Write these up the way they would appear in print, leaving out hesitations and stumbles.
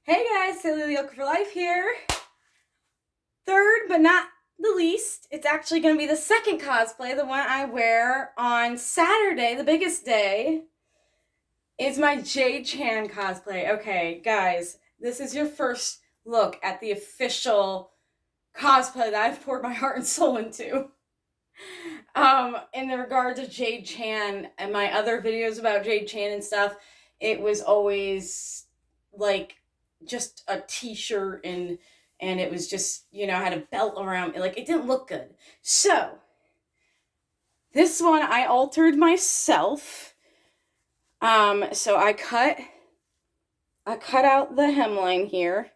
Hey guys, Silly Yoke for Life here. Third, but not the least, it's actually going to be the second cosplay, the one I wear on Saturday, the biggest day. It's my Jade Chan cosplay. Okay, guys, this is your first look at the official cosplay that I've poured my heart and soul into. In the regard to Jade Chan and my other videos about Jade Chan and stuff, it was always like just a t-shirt and it was just, had a belt around it. Like, it didn't look good. So this one I altered myself. So I cut out the hemline here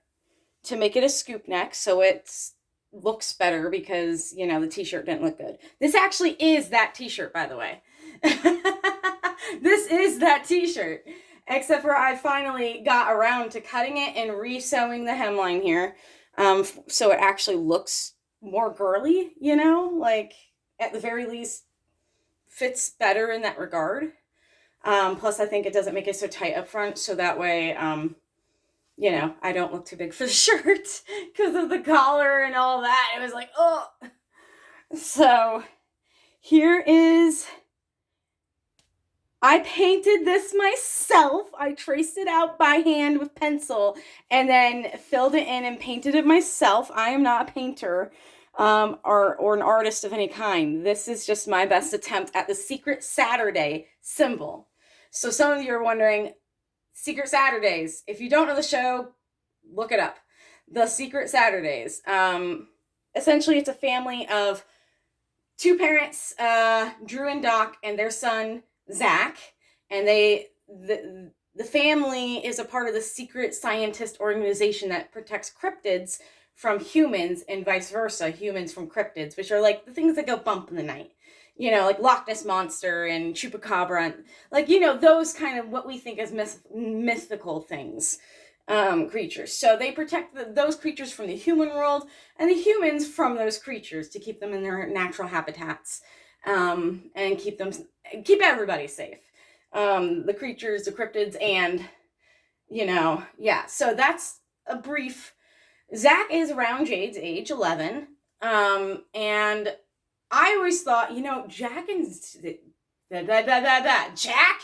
to make it a scoop neck, so it's looks better because, the t-shirt didn't look good. This actually is that t-shirt, by the way. This is that t-shirt. Except for I finally got around to cutting it and re-sewing the hemline here. So it actually looks more girly, like at the very least fits better in that regard. Plus I think it doesn't make it so tight up front, so that way, I don't look too big for the shirt because of the collar and all that. It was like, oh. So here is, I painted this myself. I traced it out by hand with pencil and then filled it in and painted it myself. I am not a painter or an artist of any kind. This is just my best attempt at the Secret Saturday symbol. So some of you are wondering, Secret Saturdays. If you don't know the show, look it up. The Secret Saturdays. Essentially, it's a family of two parents, Drew and Doc, and their son, Zach. And the family is a part of the secret scientist organization that protects cryptids from humans and vice versa, humans from cryptids, which are like the things that go bump in the night. Like Loch Ness Monster and Chupacabra, and like, those kind of what we think as mythical things, creatures. So they protect those creatures from the human world and the humans from those creatures to keep them in their natural habitats, and keep everybody safe. The creatures, the cryptids, and, yeah. So that's a brief. Zach is around Jade's age, 11, and I always thought, Jack and Jack?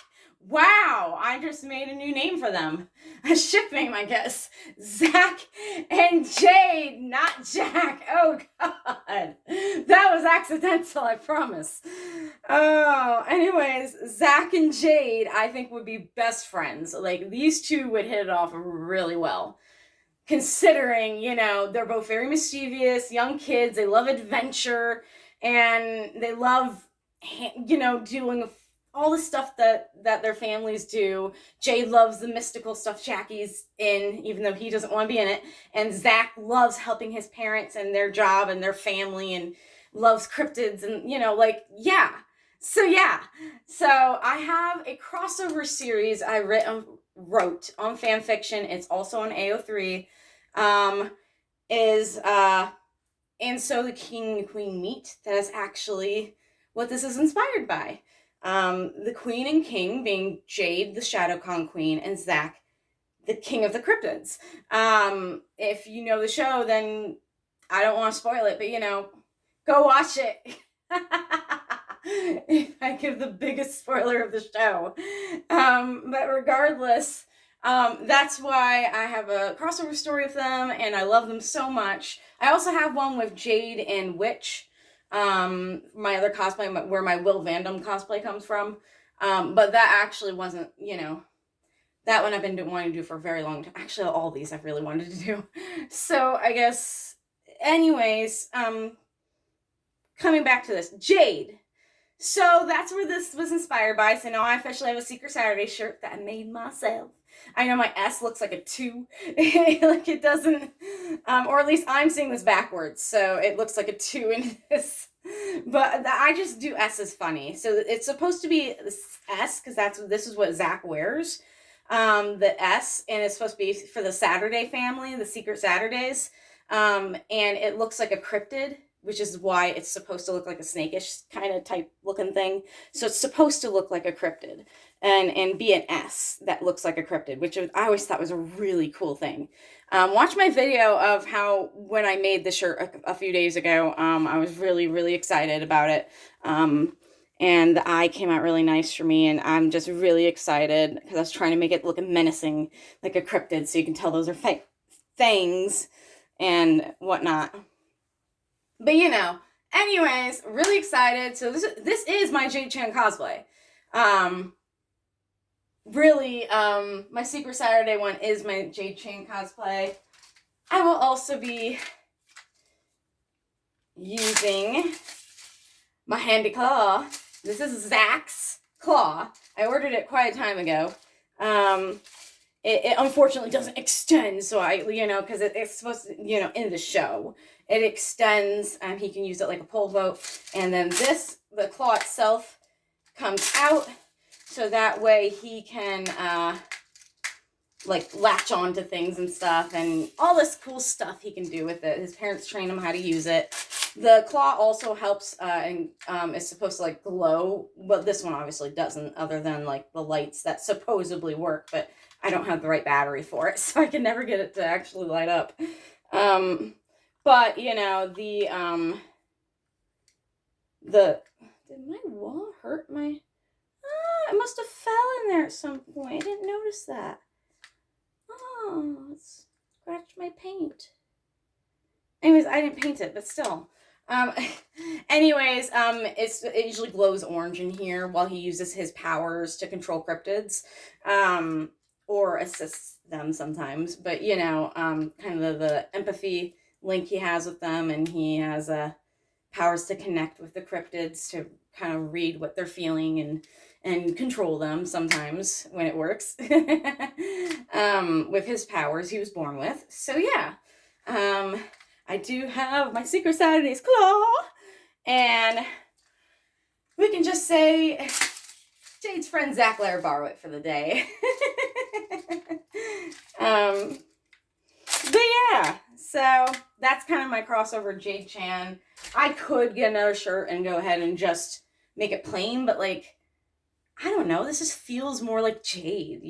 Wow, I just made a new name for them. A ship name, I guess. Zach and Jade, not Jack. Oh, God. That was accidental, I promise. Oh, anyways, Zach and Jade, I think, would be best friends. Like, these two would hit it off really well. Considering, they're both very mischievous, young kids. They love adventure. And they love, doing all the stuff that their families do. Jade loves the mystical stuff Jackie's in, even though he doesn't want to be in it. And Zach loves helping his parents and their job and their family and loves cryptids and, yeah. So, yeah. So I have a crossover series I wrote on fanfiction. It's also on AO3. And so the king and queen meet. That is actually what this is inspired by. The queen and king being Jade, the ShadowCon queen, and Zach, the king of the cryptids. If you know the show, then I don't want to spoil it, but, go watch it. If I give the biggest spoiler of the show. But regardless, that's why I have a crossover story with them, and I love them so much. I also have one with Jade and Witch, my other cosplay, where my Will Vandam cosplay comes from. But that actually wasn't, that one I've been wanting to do for a very long time. Actually, all these I've really wanted to do. So I guess, anyways, coming back to this, Jade. So that's where this was inspired by. So now I officially have a Secret Saturday shirt that I made myself. I know my S looks like a 2. Like it doesn't, or at least I'm seeing this backwards. So it looks like a 2 in this. But I just do S's funny. So it's supposed to be S because this is what Zach wears. The S, and it's supposed to be for the Saturday family, the Secret Saturdays. And it looks like a cryptid, which is why it's supposed to look like a snakish kind of type looking thing. So it's supposed to look like a cryptid. and be an S that looks like a cryptid, which I always thought was a really cool thing. Watch my video of how, when I made the shirt a few days ago, I was really, really excited about it. And the eye came out really nice for me, and I'm just really excited because I was trying to make it look menacing, like a cryptid, so you can tell those are fangs and whatnot. But you know, anyways, really excited. So this is my Jade Chan cosplay. Really, my Secret Saturday one is my Jade Chan cosplay. I will also be using my handy claw. This is Zach's claw. I ordered it quite a time ago. It unfortunately doesn't extend, so because it's supposed to, in the show. It extends, and he can use it like a pole boat. And then the claw itself comes out, so that way he can, latch on to things and stuff, and all this cool stuff he can do with it. His parents train him how to use it. The claw also helps, and is supposed to, glow. Well, this one obviously doesn't, other than, the lights that supposedly work, but I don't have the right battery for it, so I can never get it to actually light up. But, did my wall hurt my... it must have fell in there at some point. I didn't notice that. Oh, let's scratch my paint. Anyways, I didn't paint it, but still. It usually glows orange in here while he uses his powers to control cryptids, or assists them sometimes. But, kind of the empathy link he has with them, and he has powers to connect with the cryptids to kind of read what they're feeling and control them sometimes when it works. With his powers he was born with. So yeah, I do have my Secret Saturday's claw, and we can just say Jade's friend Zach let her borrow it for the day. But yeah, so that's kind of my crossover Jade Chan. I could get another shirt and go ahead and just make it plain, but I don't know, this just feels more like Jade,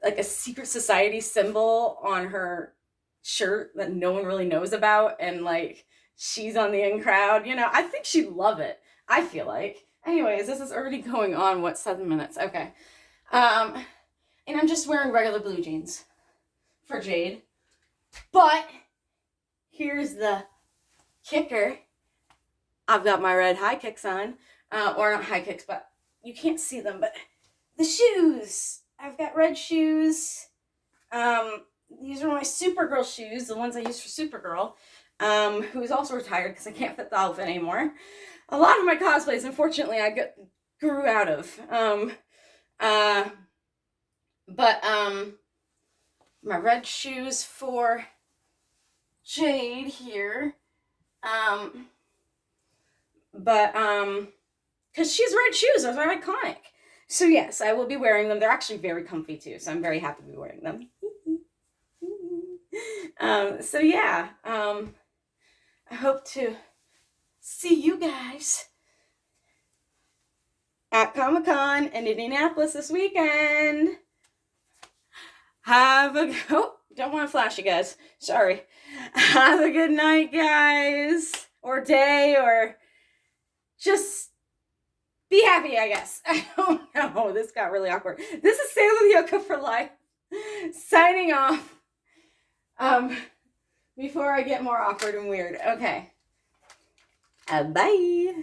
like a secret society symbol on her shirt that no one really knows about, and she's on the in crowd, I think she'd love it, I feel like. Anyways, this is already going on, 7 minutes? Okay. And I'm just wearing regular blue jeans for Jade. But here's the kicker. I've got my red high kicks on. Or not high kicks, but you can't see them, but the shoes. I've got red shoes. These are my Supergirl shoes, the ones I use for Supergirl, who's also retired because I can't fit the outfit anymore. A lot of my cosplays, unfortunately, I grew out of. My red shoes for Jade here. Because she has red shoes, those are iconic. So yes, I will be wearing them. They're actually very comfy too, so I'm very happy to be wearing them. So yeah, I hope to see you guys at Comic-Con in Indianapolis this weekend. Don't want to flash you guys. Sorry. Have a good night, guys. Or day, or just be happy, I guess. I don't know. This got really awkward. This is Sailor Yoka for life. Signing off. Before I get more awkward and weird. Okay. Bye.